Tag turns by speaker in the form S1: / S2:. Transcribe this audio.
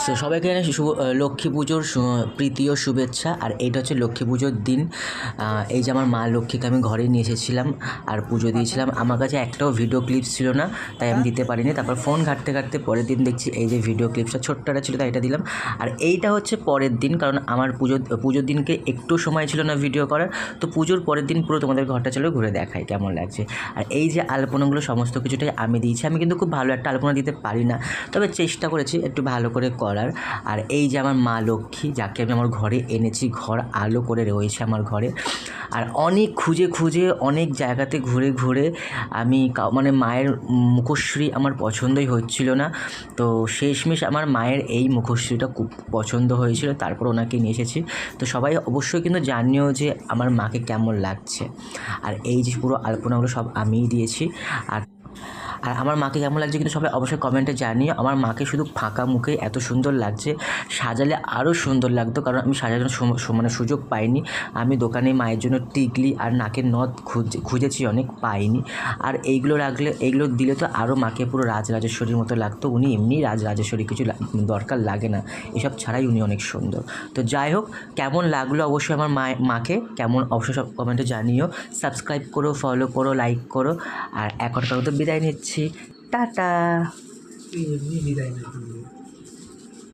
S1: So সবাইকে জানাই লক্ষ্মী পুজোর প্রীতি ও শুভেচ্ছা। আর এইটা হচ্ছে লক্ষ্মী পুজোর দিন। এই যে আমার মা লক্ষ্মীকে আমি ঘরে নিয়ে এসেছিলাম আর পুজো দিয়েছিলাম। আমার কাছে একটাও ভিডিও ক্লিপস ছিল না, তাই আমি দিতে পারিনি। তারপর ফোন ঘাঁটতে ঘাঁটতে পরের দিন দেখছি এই যে ভিডিও ক্লিপসটা ছোট্টটা ছিল, তাই এটা দিলাম। আর এইটা হচ্ছে পরের দিন, কারণ আমার পুজোর দিনকে একটু সময় ছিল না ভিডিও করার, তো পুজোর পরের দিন পুরো তোমাদের ঘরটা চলো ঘুরে দেখাই কেমন লাগছে। আর এই যে আলপনাগুলো সমস্ত কিছুটাই আমি দিয়েছি। আমি কিন্তু খুব ভালো একটা আলপনা দিতে পারি না, তবে চেষ্টা করেছি একটু ভালো করে করার। আর এই যে আমার মা লক্ষ্মী, যাকে আমি আমার ঘরে এনেছি, ঘর আলো করে রয়েছে আমার ঘরে। আর অনেক খুঁজে খুঁজে অনেক জায়গাতে ঘুরে ঘুরে আমি মানে মায়ের মুখশ্রী আমার পছন্দই হচ্ছিল না, তো শেষমেশ আমার মায়ের এই মুখশ্রীটা খুব পছন্দ হয়েছিল, তারপর ওনাকে নিয়ে এসেছি। তো সবাই অবশ্যই কিন্তু জানিও যে আমার মাকে কেমন লাগছে। আর এই যে পুরো আলপনাগুলো সব আমিই দিয়েছি। আর আর আমার মাকে কেমন লাগছে কিন্তু সবাই অবশ্যই কমেন্টে জানিও। আমার মাকে শুধু ফাঁকা মুখে এত সুন্দর লাগছে, সাজালে আরও সুন্দর লাগতো, কারণ আমি সাজানোর মানে সুযোগ পাইনি। আমি দোকানে মায়ের জন্য টিকলি আর নাকের নথ খুঁজেছি, অনেক পাইনি। আর এইগুলো দিলে তো আরও মাকে পুরো রাজরাজেশ্বরীর মতো লাগতো। উনি এমনি রাজরাজেশ্বরী, কিছু দরকার লাগে না, এসব ছাড়াই উনি অনেক সুন্দর। তো যাই হোক, কেমন লাগলো অবশ্যই আমার মাকে কেমন অবশ্যই সব কমেন্টে জানিও। সাবস্ক্রাইব করো, ফলো করো, লাইক করো। আর এখনকার মতো বিদায় নিচ্ছি, টাটা।
S2: এমনি বিদায় নিতে